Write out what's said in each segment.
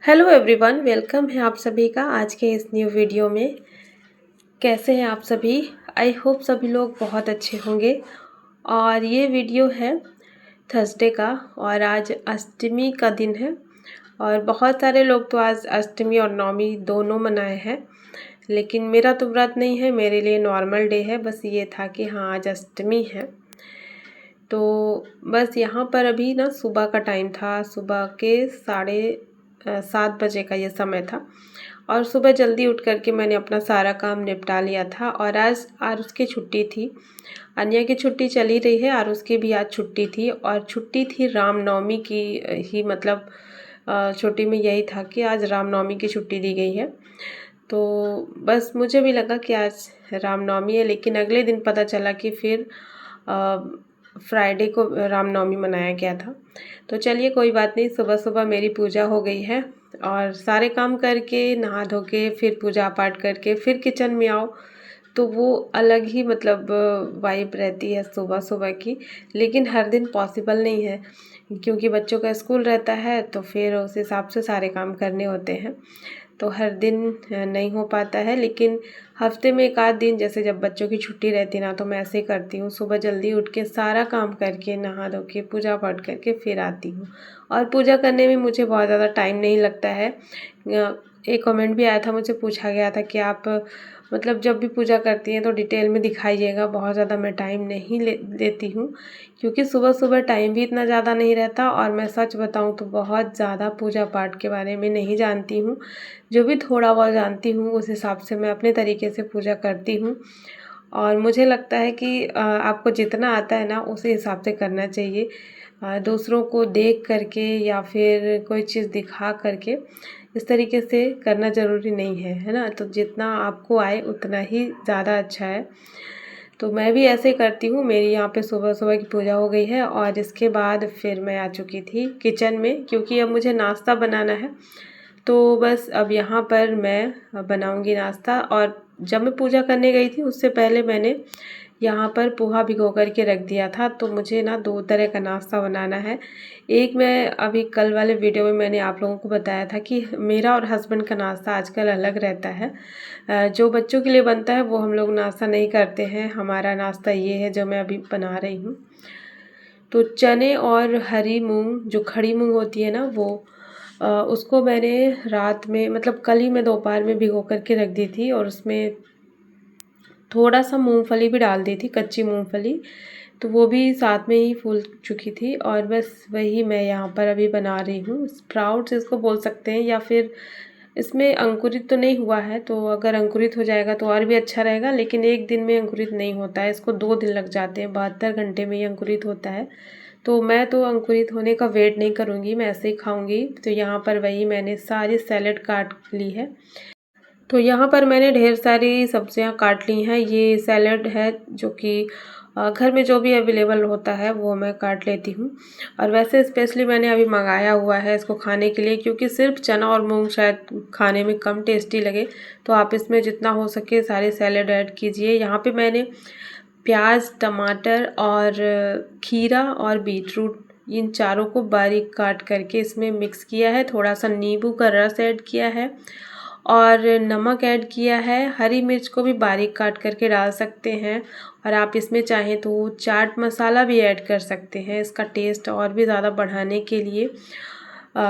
Hello everyone, welcome है आप सभी का आज के इस न्यू वीडियो में। कैसे हैं आप सभी? आई होप सभी लोग बहुत अच्छे होंगे। और ये वीडियो है थर्सडे का और आज अष्टमी का दिन है। और बहुत सारे लोग तो आज अष्टमी और नवमी दोनों मनाए हैं, लेकिन मेरा तो व्रत नहीं है, मेरे लिए नॉर्मल डे है। बस ये था कि हाँ आज अष्टमी है। तो बस यहाँ पर अभी ना सुबह का टाइम था, सुबह के 7:30 बजे का ये समय था। और सुबह जल्दी उठ करके मैंने अपना सारा काम निपटा लिया था। और आज आरुष की छुट्टी थी, अनिया की छुट्टी चली रही है, आरुष की भी आज छुट्टी थी। और छुट्टी थी रामनवमी की ही, मतलब छुट्टी में यही था कि आज रामनवमी की छुट्टी दी गई है। तो बस मुझे भी लगा कि आज रामनवमी है, लेकिन अगले दिन पता चला कि फिर फ्राइडे को रामनवमी मनाया गया था। तो चलिए कोई बात नहीं, सुबह सुबह मेरी पूजा हो गई है और सारे काम करके नहा धो के फिर पूजा पाठ करके फिर किचन में आओ तो वो अलग ही मतलब वाइब रहती है सुबह सुबह की। लेकिन हर दिन पॉसिबल नहीं है, क्योंकि बच्चों का स्कूल रहता है तो फिर उस हिसाब से सारे काम करने होते हैं, तो हर दिन नहीं हो पाता है। लेकिन हफ्ते में एक आध दिन, जैसे जब बच्चों की छुट्टी रहती ना, तो मैं ऐसे ही करती हूँ, सुबह जल्दी उठ के सारा काम करके नहा धो के पूजा पाठ करके फिर आती हूँ। और पूजा करने में मुझे बहुत ज़्यादा टाइम नहीं लगता है। एक कमेंट भी आया था, मुझे पूछा गया था कि आप मतलब जब भी पूजा करती हैं तो डिटेल में दिखाइएगा। बहुत ज़्यादा मैं टाइम नहीं लेती हूँ, क्योंकि सुबह सुबह टाइम भी इतना ज़्यादा नहीं रहता। और मैं सच बताऊँ तो बहुत ज़्यादा पूजा पाठ के बारे में नहीं जानती हूँ। जो भी थोड़ा बहुत जानती हूँ उस हिसाब से मैं अपने तरीके से पूजा करती हूँ। और मुझे लगता है कि आपको जितना आता है ना उसी हिसाब से करना चाहिए। दूसरों को देख करके या फिर कोई चीज़ दिखा करके इस तरीके से करना ज़रूरी नहीं है ना। तो जितना आपको आए उतना ही ज़्यादा अच्छा है। तो मैं भी ऐसे ही करती हूँ। मेरी यहाँ पे सुबह सुबह की पूजा हो गई है और इसके बाद फिर मैं आ चुकी थी किचन में, क्योंकि अब मुझे नाश्ता बनाना है। तो बस अब यहाँ पर मैं बनाऊँगी नाश्ता। और जब मैं पूजा करने गई थी उससे पहले मैंने यहाँ पर पोहा भिगो करके रख दिया था। तो मुझे ना दो तरह का नाश्ता बनाना है। एक, मैं अभी कल वाले वीडियो में मैंने आप लोगों को बताया था कि मेरा और हस्बैंड का नाश्ता आजकल अलग रहता है। जो बच्चों के लिए बनता है वो हम लोग नाश्ता नहीं करते हैं। हमारा नाश्ता ये है जो मैं अभी बना रही हूँ। तो चने और हरी मूंग, जो खड़ी मूंग होती है ना, वो उसको मैंने रात में, मतलब कल ही मैं दोपहर में भिगो करके रख दी थी। और उसमें थोड़ा सा मूंगफली भी डाल दी थी, कच्ची मूंगफली, तो वो भी साथ में ही फूल चुकी थी। और बस वही मैं यहाँ पर अभी बना रही हूँ। स्प्राउट्स इसको बोल सकते हैं, या फिर इसमें अंकुरित तो नहीं हुआ है, तो अगर अंकुरित हो जाएगा तो और भी अच्छा रहेगा। लेकिन एक दिन में अंकुरित नहीं होता है, इसको 2 दिन लग जाते हैं, 72 घंटे में ये अंकुरित होता है। तो मैं तो अंकुरित होने का वेट नहीं करूँगी, मैं ऐसे ही खाऊँगी। तो यहाँ पर वही मैंने सारी सैलेड काट ली है। तो यहाँ पर मैंने ढेर सारी सब्जियाँ काट ली हैं। ये सैलेड है जो कि घर में जो भी अवेलेबल होता है वो मैं काट लेती हूँ। और वैसे स्पेशली मैंने अभी मंगाया हुआ है इसको खाने के लिए, क्योंकि सिर्फ चना और मूंग शायद खाने में कम टेस्टी लगे। तो आप इसमें जितना हो सके सारे सैलेड ऐड कीजिए। यहाँ पे मैंने प्याज, टमाटर और खीरा और बीटरूट, इन चारों को बारीक काट करके इसमें मिक्स किया है। थोड़ा सा नींबू का रस ऐड किया है और नमक ऐड किया है। हरी मिर्च को भी बारीक काट करके डाल सकते हैं। और आप इसमें चाहें तो चाट मसाला भी ऐड कर सकते हैं, इसका टेस्ट और भी ज़्यादा बढ़ाने के लिए।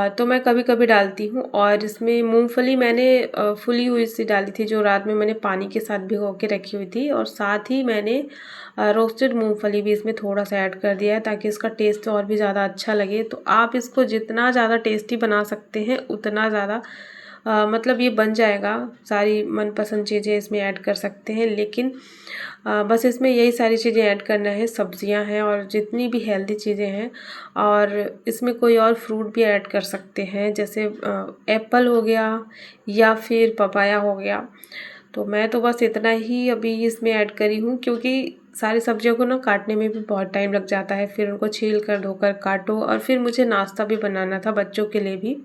तो मैं कभी कभी डालती हूँ। और इसमें मूंगफली मैंने फुली हुई सी डाली थी, जो रात में मैंने पानी के साथ भिगो के रखी हुई थी। और साथ ही मैंने रोस्टेड मूंगफली भी इसमें थोड़ा सा ऐड कर दिया है, ताकि इसका टेस्ट और भी ज़्यादा अच्छा लगे। तो आप इसको जितना ज़्यादा टेस्टी बना सकते हैं उतना ज़्यादा मतलब ये बन जाएगा। सारी मनपसंद चीज़ें इसमें ऐड कर सकते हैं, लेकिन बस इसमें यही सारी चीज़ें ऐड करना है, सब्जियां हैं और जितनी भी हेल्दी चीज़ें हैं। और इसमें कोई और फ्रूट भी ऐड कर सकते हैं, जैसे एप्पल हो गया या फिर पपाया हो गया। तो मैं तो बस इतना ही अभी इसमें ऐड करी हूँ, क्योंकि सारी सब्जियों को ना काटने में भी बहुत टाइम लग जाता है। फिर उनको छील कर धोकर काटो, और फिर मुझे नाश्ता भी बनाना था बच्चों के लिए भी।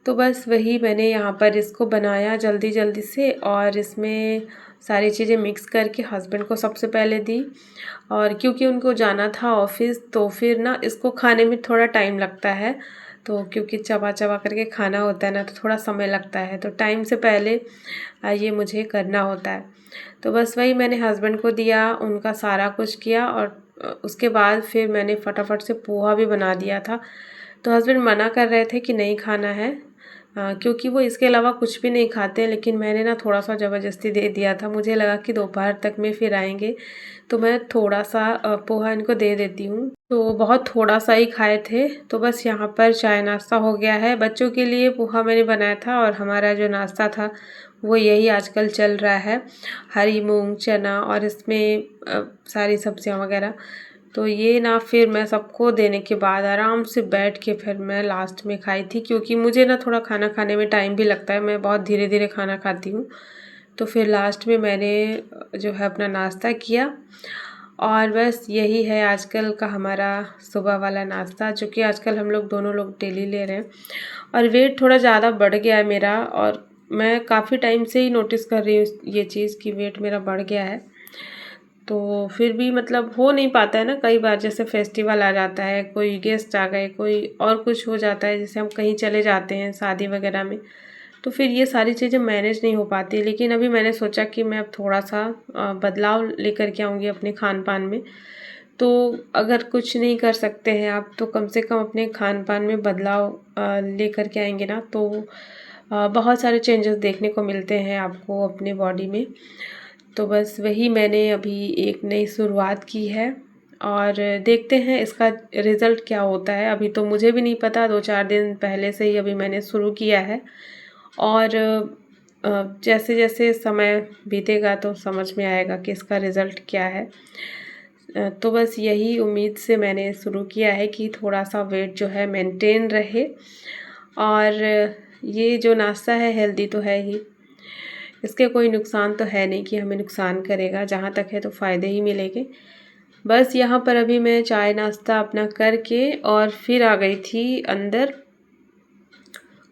तो बस वही मैंने यहाँ पर इसको बनाया जल्दी जल्दी से, और इसमें सारी चीज़ें मिक्स करके हस्बैंड को सबसे पहले दी। और क्योंकि उनको जाना था ऑफिस, तो फिर ना इसको खाने में थोड़ा टाइम लगता है। तो क्योंकि चबा चबा करके खाना होता है ना, तो थोड़ा समय लगता है, तो टाइम से पहले ये मुझे करना होता है। तो बस वही मैंने हस्बैंड को दिया, उनका सारा कुछ किया और उसके बाद फिर मैंने फटाफट से पोहा भी बना दिया था। तो हस्बैंड मना कर रहे थे कि नहीं खाना है, क्योंकि वो इसके अलावा कुछ भी नहीं खाते, लेकिन मैंने ना थोड़ा सा ज़बरदस्ती दे दिया था। मुझे लगा कि दोपहर तक में फिर आएंगे तो मैं थोड़ा सा पोहा इनको दे देती हूँ। तो बहुत थोड़ा सा ही खाए थे। तो बस यहाँ पर चाय नाश्ता हो गया है। बच्चों के लिए पोहा मैंने बनाया था और हमारा जो नाश्ता था वो यही आजकल चल रहा है, हरी मूंग चना और इसमें सारी सब्जियां वगैरह। तो ये ना फिर मैं सबको देने के बाद आराम से बैठ के फिर मैं लास्ट में खाई थी, क्योंकि मुझे ना थोड़ा खाना खाने में टाइम भी लगता है, मैं बहुत धीरे धीरे खाना खाती हूँ। तो फिर लास्ट में मैंने जो है अपना नाश्ता किया और बस यही है आजकल का हमारा सुबह वाला नाश्ता, जो कि आजकल हम लोग दोनों लोग डेली ले रहे हैं। और वेट थोड़ा ज़्यादा बढ़ गया है मेरा, और मैं काफ़ी टाइम से ही नोटिस कर रही हूँ ये चीज़ कि वेट मेरा बढ़ गया है। तो फिर भी मतलब हो नहीं पाता है ना, कई बार जैसे फेस्टिवल आ जाता है, कोई गेस्ट आ गए, कोई और कुछ हो जाता है, जैसे हम कहीं चले जाते हैं शादी वगैरह में, तो फिर ये सारी चीज़ें मैनेज नहीं हो पाती। लेकिन अभी मैंने सोचा कि मैं अब थोड़ा सा बदलाव लेकर के आऊँगी अपने खान पान में। तो अगर कुछ नहीं कर सकते हैं आप, तो कम से कम अपने खान पान में बदलाव लेकर के आएंगे ना, तो बहुत सारे चेंजेस देखने को मिलते हैं आपको अपने बॉडी में। तो बस वही मैंने अभी एक नई शुरुआत की है और देखते हैं इसका रिज़ल्ट क्या होता है। अभी तो मुझे भी नहीं पता, 2-4 दिन पहले से ही अभी मैंने शुरू किया है और जैसे जैसे समय बीतेगा तो समझ में आएगा कि इसका रिज़ल्ट क्या है। तो बस यही उम्मीद से मैंने शुरू किया है कि थोड़ा सा वेट जो है मेंटेन रहे। और ये जो नाश्ता है हेल्दी तो है ही, इसके कोई नुकसान तो है नहीं कि हमें नुकसान करेगा, जहाँ तक है तो फ़ायदे ही मिलेंगे। बस यहाँ पर अभी मैं चाय नाश्ता अपना करके और फिर आ गई थी अंदर।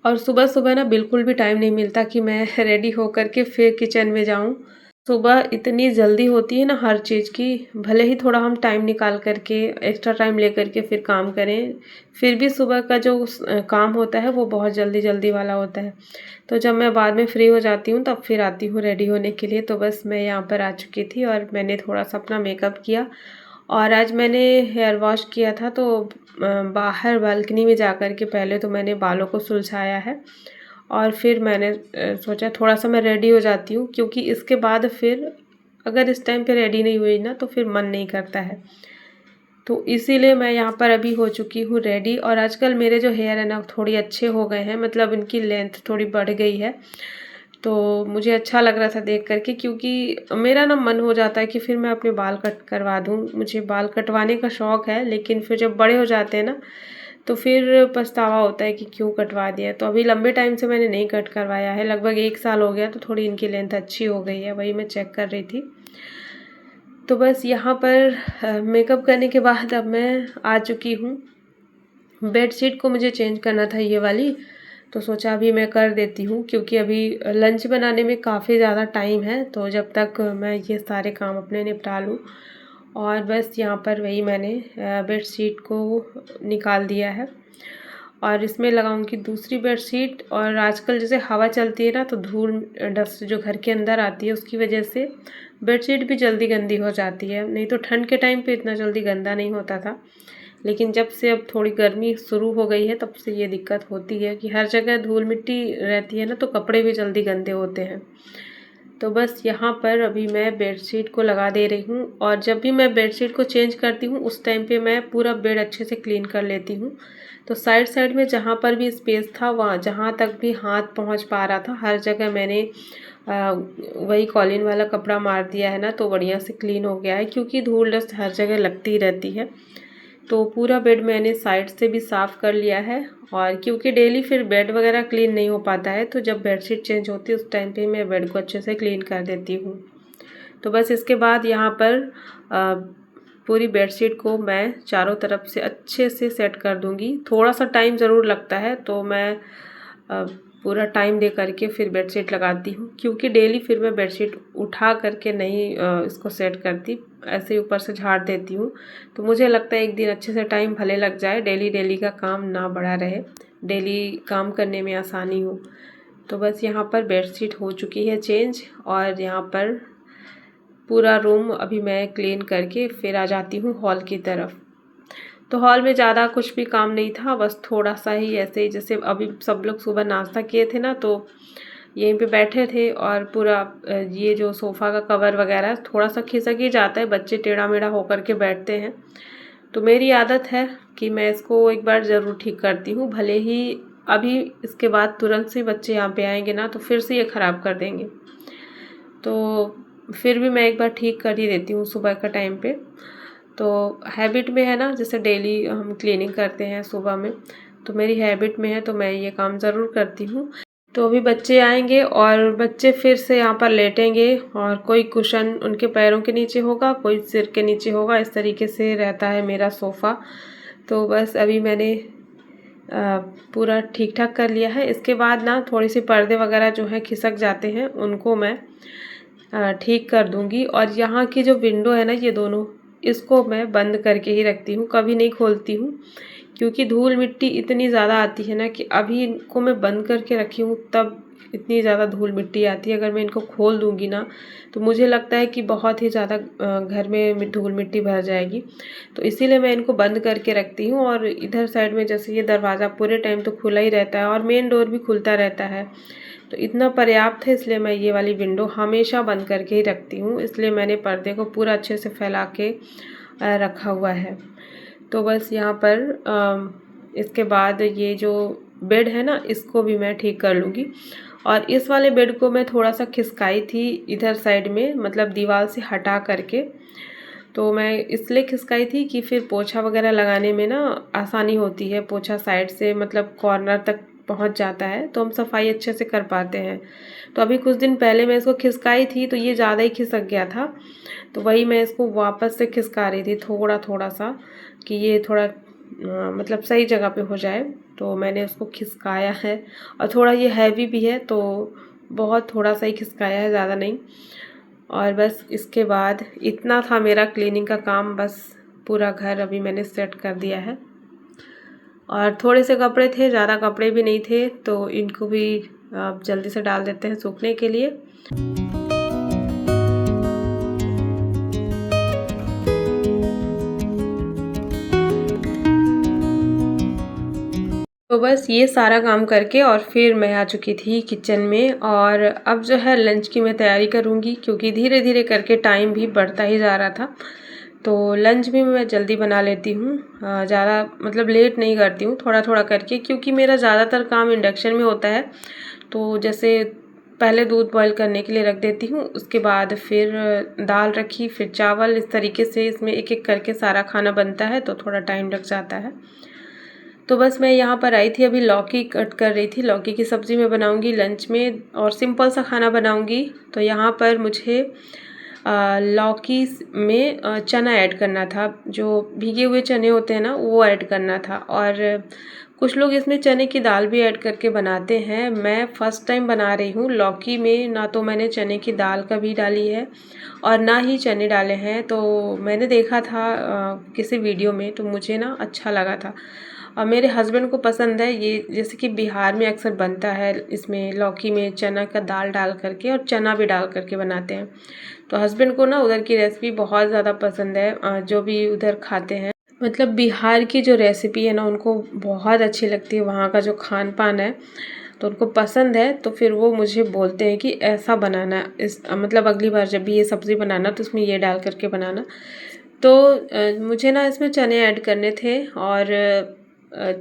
और सुबह सुबह ना बिल्कुल भी टाइम नहीं मिलता कि मैं रेडी होकर के फिर किचन में जाऊँ। सुबह इतनी जल्दी होती है ना हर चीज़ की, भले ही थोड़ा हम टाइम निकाल करके एक्स्ट्रा टाइम लेकर के फिर काम करें, फिर भी सुबह का जो काम होता है वो बहुत जल्दी जल्दी वाला होता है। तो जब मैं बाद में फ्री हो जाती हूँ तब फिर आती हूँ रेडी होने के लिए। तो बस मैं यहाँ पर आ चुकी थी और मैंने थोड़ा सा अपना मेकअप किया और आज मैंने हेयर वॉश किया था। तो बाहर बालकनी में जा कर के पहले तो मैंने बालों को सुलझाया है और फिर मैंने सोचा थोड़ा सा मैं रेडी हो जाती हूँ, क्योंकि इसके बाद फिर अगर इस टाइम पे रेडी नहीं हुई ना तो फिर मन नहीं करता है। तो इसीलिए मैं यहाँ पर अभी हो चुकी हूँ रेडी। और आजकल मेरे जो हेयर है ना थोड़ी अच्छे हो गए हैं, मतलब इनकी लेंथ थोड़ी बढ़ गई है। तो मुझे अच्छा लग रहा था देख करके, क्योंकि मेरा ना मन हो जाता है कि फिर मैं अपने बाल कट करवा दूँ। मुझे बाल कटवाने का शौक़ है, लेकिन फिर जब बड़े हो जाते हैं ना तो फिर पछतावा होता है कि क्यों कटवा दिया। तो अभी लंबे टाइम से मैंने नहीं कट करवाया है, लगभग 1 साल हो गया, तो थोड़ी इनकी लेंथ अच्छी हो गई है, वही मैं चेक कर रही थी। तो बस यहाँ पर मेकअप करने के बाद अब मैं आ चुकी हूँ। बेडशीट को मुझे चेंज करना था ये वाली, तो सोचा अभी मैं कर देती हूँ, क्योंकि अभी लंच बनाने में काफ़ी ज़्यादा टाइम है, तो जब तक मैं ये सारे काम अपने निपटा लूँ। और बस यहाँ पर वही मैंने बेडशीट को निकाल दिया है और इसमें लगाऊंगी दूसरी बेडशीट। और आजकल जैसे हवा चलती है ना, तो धूल डस्ट जो घर के अंदर आती है उसकी वजह से बेडशीट भी जल्दी गंदी हो जाती है। नहीं तो ठंड के टाइम पे इतना जल्दी गंदा नहीं होता था, लेकिन जब से अब थोड़ी गर्मी शुरू हो गई है तब से ये दिक्कत होती है कि हर जगह धूल मिट्टी रहती है ना, तो कपड़े भी जल्दी गंदे होते हैं। तो बस यहाँ पर अभी मैं बेडशीट को लगा दे रही हूँ। और जब भी मैं बेडशीट को चेंज करती हूँ उस टाइम पे मैं पूरा बेड अच्छे से क्लीन कर लेती हूँ। तो साइड साइड में जहाँ पर भी स्पेस था, वहाँ जहाँ तक भी हाथ पहुँच पा रहा था, हर जगह मैंने वही कॉलिन वाला कपड़ा मार दिया है ना, तो बढ़िया से क्लीन हो गया है, क्योंकि धूल डस्ट हर जगह लगती रहती है। तो पूरा बेड मैंने साइड से भी साफ़ कर लिया है। और क्योंकि डेली फिर बेड वगैरह क्लीन नहीं हो पाता है, तो जब बेडशीट चेंज होती है उस टाइम पे मैं बेड को अच्छे से क्लीन कर देती हूँ। तो बस इसके बाद यहाँ पर पूरी बेडशीट को मैं चारों तरफ से अच्छे से सेट कर दूँगी। थोड़ा सा टाइम ज़रूर लगता है, तो मैं पूरा टाइम दे करके फिर बेडशीट लगाती हूँ, क्योंकि डेली फिर मैं बेडशीट उठा करके नहीं इसको सेट करती, ऐसे ही ऊपर से झाड़ देती हूँ। तो मुझे लगता है एक दिन अच्छे से टाइम भले लग जाए, डेली डेली का काम ना बढ़ा रहे। डेली काम करने में आसानी हो। तो बस यहाँ पर बेडशीट हो चुकी है चेंज, और यहाँ पर पूरा रूम अभी मैं क्लीन करके फिर आ जाती हूँ हॉल की तरफ। तो हॉल में ज़्यादा कुछ भी काम नहीं था, बस थोड़ा सा ही ऐसे ही, जैसे अभी सब लोग सुबह नाश्ता किए थे ना, तो यहीं पे बैठे थे और पूरा ये जो सोफ़ा का कवर वगैरह थोड़ा सा खिसक ही जाता है, बच्चे टेढ़ा मेढ़ा होकर के बैठते हैं। तो मेरी आदत है कि मैं इसको एक बार ज़रूर ठीक करती हूँ, भले ही अभी इसके बाद तुरंत से बच्चे यहाँ पे आएंगे ना तो फिर से ये ख़राब कर देंगे। तो फिर भी मैं एक बार ठीक कर ही देती हूँ सुबह का टाइम पे। तो हैबिट में है ना, जैसे डेली हम क्लीनिंग करते हैं सुबह में, तो मेरी हैबिट में है, तो मैं ये काम ज़रूर करती हूँ। तो अभी बच्चे आएंगे और बच्चे फिर से यहाँ पर लेटेंगे, और कोई कुशन उनके पैरों के नीचे होगा, कोई सिर के नीचे होगा, इस तरीके से रहता है मेरा सोफ़ा। तो बस अभी मैंने पूरा ठीक ठाक कर लिया है। इसके बाद ना थोड़ी सी पर्दे वगैरह जो हैं खिसक जाते हैं, उनको मैं ठीक कर दूंगी। और यहाँ की जो विंडो है ना, ये दोनों, इसको मैं बंद करके ही रखती हूँ, कभी नहीं खोलती हूँ, क्योंकि धूल मिट्टी इतनी ज़्यादा आती है ना कि अभी इनको मैं बंद करके रखी हूँ तब इतनी ज़्यादा धूल मिट्टी आती है। अगर मैं इनको खोल दूँगी ना तो मुझे लगता है कि बहुत ही ज़्यादा घर में धूल मिट्टी भर जाएगी। तो इसीलिए मैं इनको बंद करके रखती हूँ। और इधर साइड में जैसे ये दरवाज़ा पूरे टाइम तो खुला ही रहता है और मेन डोर भी खुलता रहता है, तो इतना पर्याप्त है, इसलिए मैं ये वाली विंडो हमेशा बंद करके ही रखती हूँ। इसलिए मैंने पर्दे को पूरा अच्छे से फैला के रखा हुआ है। तो बस यहाँ पर इसके बाद ये जो बेड है ना, इसको भी मैं ठीक कर लूँगी। और इस वाले बेड को मैं थोड़ा सा खिसकाई थी इधर साइड में, मतलब दीवार से हटा करके। तो मैं इसलिए खिसकाई थी कि फिर पोछा वगैरह लगाने में ना आसानी होती है, पोछा साइड से मतलब कॉर्नर तक पहुंच जाता है, तो हम सफाई अच्छे से कर पाते हैं। तो अभी कुछ दिन पहले मैं इसको खिसकाई थी तो ये ज़्यादा ही खिसक गया था, तो वही मैं इसको वापस से खिसका रही थी थोड़ा थोड़ा सा, कि ये थोड़ा मतलब सही जगह पे हो जाए। तो मैंने उसको खिसकाया है, और थोड़ा ये हैवी भी है, तो बहुत थोड़ा सा ही खिसकाया है, ज़्यादा नहीं। और बस इसके बाद इतना था मेरा क्लीनिंग का काम, बस पूरा घर अभी मैंने सेट कर दिया है। और थोड़े से कपड़े थे, ज़्यादा कपड़े भी नहीं थे, तो इनको भी अब जल्दी से डाल देते हैं सूखने के लिए। तो बस ये सारा काम करके और फिर मैं आ चुकी थी किचन में, और अब जो है लंच की मैं तैयारी करूँगी, क्योंकि धीरे धीरे करके टाइम भी बढ़ता ही जा रहा था। तो लंच भी मैं जल्दी बना लेती हूँ, ज़्यादा मतलब लेट नहीं करती हूँ, थोड़ा थोड़ा करके, क्योंकि मेरा ज़्यादातर काम इंडक्शन में होता है। तो जैसे पहले दूध बॉईल करने के लिए रख देती हूँ, उसके बाद फिर दाल रखी, फिर चावल, इस तरीके से इसमें एक एक करके सारा खाना बनता है, तो थोड़ा टाइम लग जाता है। तो बस मैं यहाँ पर आई थी, अभी लौकी कट कर रही थी, लौकी की सब्ज़ी मैं बनाऊँगी लंच में, और सिंपल सा खाना बनाऊँगी। तो यहाँ पर मुझे लौकी में चना ऐड करना था, जो भीगे हुए चने होते हैं ना, वो ऐड करना था। और कुछ लोग इसमें चने की दाल भी ऐड करके बनाते हैं। मैं फ़र्स्ट टाइम बना रही हूँ लौकी में, ना तो मैंने चने की दाल कभी डाली है और ना ही चने डाले हैं। तो मैंने देखा था किसी वीडियो में, तो मुझे ना अच्छा लगा था, और मेरे हस्बैंड को पसंद है ये। जैसे कि बिहार में अक्सर बनता है, इसमें लौकी में चना का दाल डाल करके और चना भी डाल करके बनाते हैं। तो हस्बैंड को ना उधर की रेसिपी बहुत ज़्यादा पसंद है, जो भी उधर खाते हैं, मतलब बिहार की जो रेसिपी है ना उनको बहुत अच्छी लगती है, वहाँ का जो खान पान है तो उनको पसंद है। तो फिर वो मुझे बोलते हैं कि ऐसा बनाना, इस मतलब अगली बार जब भी ये सब्ज़ी बनाना तो इसमें ये डाल करके बनाना। तो मुझे ना इसमें चने ऐड करने थे, और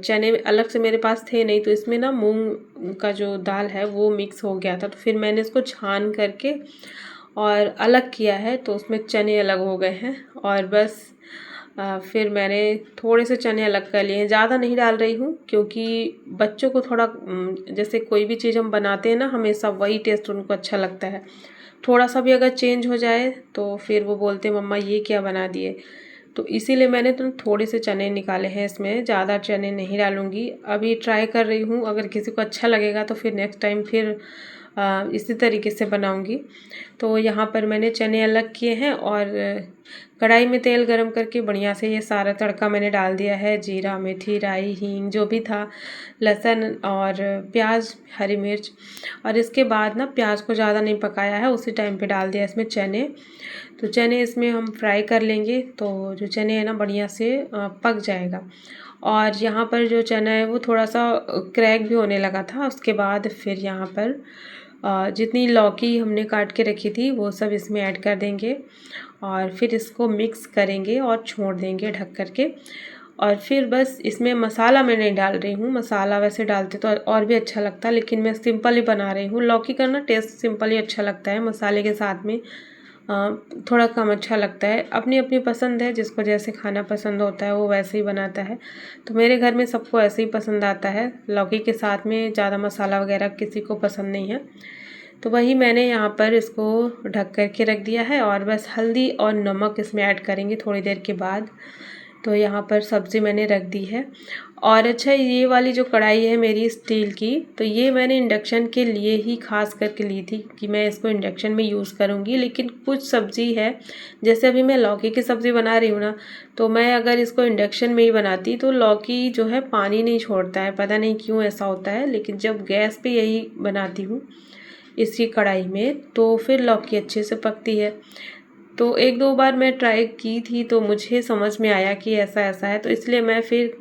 चने अलग से मेरे पास थे नहीं, तो इसमें ना मूंग का जो दाल है वो मिक्स हो गया था। तो फिर मैंने इसको छान करके और अलग किया है, तो उसमें चने अलग हो गए हैं। और बस फिर मैंने थोड़े से चने अलग कर लिए हैं, ज़्यादा नहीं डाल रही हूँ, क्योंकि बच्चों को थोड़ा जैसे कोई भी चीज़ हम बनाते हैं ना, हमेशा वही टेस्ट उनको अच्छा लगता है। थोड़ा सा भी अगर चेंज हो जाए तो फिर वो बोलते हैं मम्मा ये क्या बना दिए। तो इसीलिए मैंने तो थोड़े से चने निकाले हैं, इसमें ज़्यादा चने नहीं डालूँगी। अभी ट्राई कर रही हूँ, अगर किसी को अच्छा लगेगा तो फिर नेक्स्ट टाइम फिर इसी तरीके से बनाऊँगी। तो यहाँ पर मैंने चने अलग किए हैं, और कढ़ाई में तेल गरम करके बढ़िया से ये सारा तड़का मैंने डाल दिया है। जीरा, मेथी, राई, हींग जो भी था, लहसुन और प्याज, हरी मिर्च। और इसके बाद ना प्याज को ज़्यादा नहीं पकाया है, उसी टाइम पे डाल दिया इसमें चने। तो चने इसमें हम फ्राई कर लेंगे, तो जो चने हैं ना बढ़िया से पक जाएगा। और यहाँ पर जो चना है वो थोड़ा सा क्रैक भी होने लगा था। उसके बाद फिर यहाँ पर जितनी लौकी हमने काट के रखी थी वो सब इसमें ऐड कर देंगे और फिर इसको मिक्स करेंगे और छोड़ देंगे ढक करके। और फिर बस इसमें मसाला मैं नहीं डाल रही हूँ, मसाला वैसे डालते तो और भी अच्छा लगता, लेकिन मैं सिंपल ही बना रही हूँ। लौकी का ना टेस्ट सिंपल ही अच्छा लगता है, मसाले के साथ में थोड़ा कम अच्छा लगता है। अपनी अपनी पसंद है, जिसको जैसे खाना पसंद होता है वो वैसे ही बनाता है। तो मेरे घर में सबको ऐसे ही पसंद आता है, लौकी के साथ में ज़्यादा मसाला वगैरह किसी को पसंद नहीं है। तो वही मैंने यहाँ पर इसको ढक कर के रख दिया है और बस हल्दी और नमक इसमें ऐड करेंगे थोड़ी देर के बाद। तो यहाँ पर सब्ज़ी मैंने रख दी है। और अच्छा, ये वाली जो कढ़ाई है मेरी स्टील की, तो ये मैंने इंडक्शन के लिए ही खास करके ली थी कि मैं इसको इंडक्शन में यूज़ करूँगी। लेकिन कुछ सब्ज़ी है, जैसे अभी मैं लौकी की सब्ज़ी बना रही हूँ ना, तो मैं अगर इसको इंडक्शन में ही बनाती तो लौकी जो है पानी नहीं छोड़ता है, पता नहीं क्यों ऐसा होता है। लेकिन जब गैस पे यही बनाती हूँ इसी कढ़ाई में, तो फिर लौकी अच्छे से पकती है। तो एक दो बार मैं ट्राई की थी तो मुझे समझ में आया कि ऐसा ऐसा है, तो इसलिए मैं फिर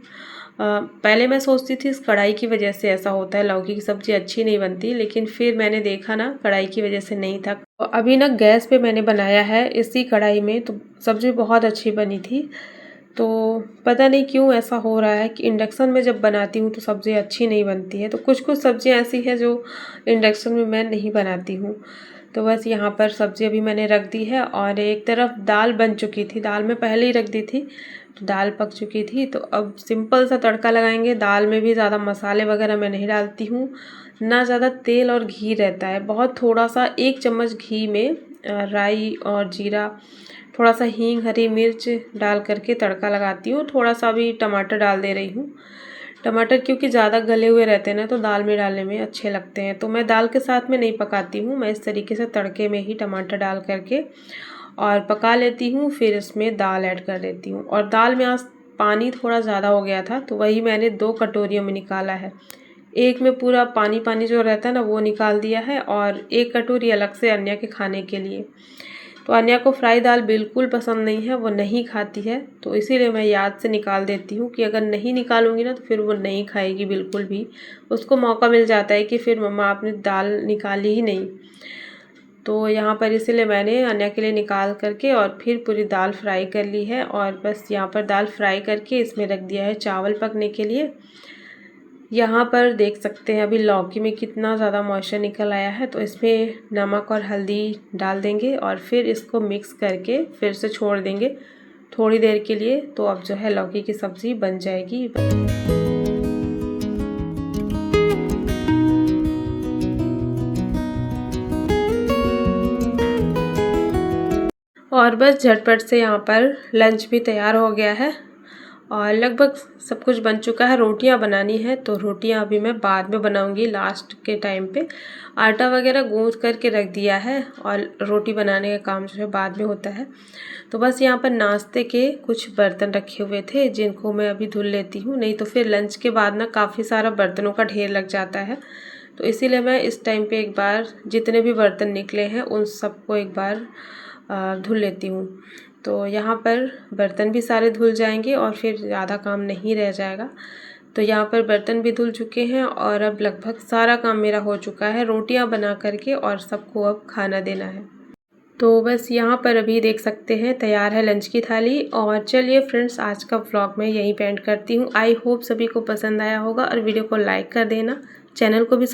पहले मैं सोचती थी इस कढ़ाई की वजह से ऐसा होता है, लौकी की सब्ज़ी अच्छी नहीं बनती। लेकिन फिर मैंने देखा ना कढ़ाई की वजह से नहीं था। तो अभी ना गैस पे मैंने बनाया है इसी कढ़ाई में, तो सब्ज़ी बहुत अच्छी बनी थी। तो पता नहीं क्यों ऐसा हो रहा है कि इंडक्शन में जब बनाती हूँ तो सब्ज़ी अच्छी नहीं बनती है। तो कुछ कुछ सब्ज़ियाँ ऐसी हैं जो इंडक्शन में मैं नहीं बनाती हूँ। तो बस यहाँ पर सब्ज़ी अभी मैंने रख दी है और एक तरफ दाल बन चुकी थी, दाल मैं पहले ही रख दी थी, तो दाल पक चुकी थी। तो अब सिंपल सा तड़का लगाएंगे। दाल में भी ज़्यादा मसाले वगैरह मैं नहीं डालती हूँ, ना ज़्यादा तेल और घी रहता है, बहुत थोड़ा सा 1 चम्मच घी में राई और जीरा, थोड़ा सा हींग, हरी मिर्च डाल करके तड़का लगाती हूँ। थोड़ा सा भी टमाटर डाल दे रही हूँ, टमाटर क्योंकि ज़्यादा गले हुए रहते हैं ना तो दाल में डालने में अच्छे लगते हैं। तो मैं दाल के साथ में नहीं पकाती हूँ, मैं इस तरीके से तड़के में ही टमाटर डाल करके और पका लेती हूँ। फिर इसमें दाल ऐड कर देती हूँ। और दाल में आज पानी थोड़ा ज़्यादा हो गया था, तो वही मैंने 2 कटोरियों में निकाला है। एक में पूरा पानी पानी जो रहता है ना वो निकाल दिया है और 1 कटोरी अलग से अन्या के खाने के लिए। तो अन्या को फ्राई दाल बिल्कुल पसंद नहीं है, वो नहीं खाती है, तो इसीलिए मैं याद से निकाल देती हूँ कि अगर नहीं निकालूंगी ना तो फिर वो नहीं खाएगी बिल्कुल भी। उसको मौका मिल जाता है कि फिर मम्मा आपने दाल निकाली ही नहीं। तो यहाँ पर इसीलिए मैंने अन्या के लिए निकाल करके और फिर पूरी दाल फ्राई कर ली है। और बस यहाँ पर दाल फ्राई करके इसमें रख दिया है चावल पकने के लिए। यहाँ पर देख सकते हैं अभी लौकी में कितना ज़्यादा मॉइस्चर निकल आया है, तो इसमें नमक और हल्दी डाल देंगे और फिर इसको मिक्स करके फिर से छोड़ देंगे थोड़ी देर के लिए। तो अब जो है लौकी की सब्ज़ी बन जाएगी। और बस झटपट से यहाँ पर लंच भी तैयार हो गया है और लगभग सब कुछ बन चुका है। रोटियां बनानी है, तो रोटियां अभी मैं बाद में बनाऊंगी लास्ट के टाइम पे। आटा वगैरह गूंथ करके रख दिया है और रोटी बनाने का काम जो है बाद में होता है। तो बस यहाँ पर नाश्ते के कुछ बर्तन रखे हुए थे जिनको मैं अभी धुल लेती हूँ, नहीं तो फिर लंच के बाद ना काफ़ी सारा बर्तनों का ढेर लग जाता है। तो इसीलिए मैं इस टाइम पे एक बार जितने भी बर्तन निकले हैं उन सबको एक बार धुल लेती हूँ। तो यहाँ पर बर्तन भी सारे धुल जाएंगे और फिर ज़्यादा काम नहीं रह जाएगा। तो यहाँ पर बर्तन भी धुल चुके हैं और अब लगभग सारा काम मेरा हो चुका है, रोटियाँ बना करके और सबको अब खाना देना है। तो बस यहाँ पर अभी देख सकते हैं तैयार है लंच की थाली। और चलिए फ्रेंड्स, आज का व्लॉग मैं यहीं पे एंड करती हूँ। आई होप सभी को पसंद आया होगा और वीडियो को लाइक कर देना, चैनल को भी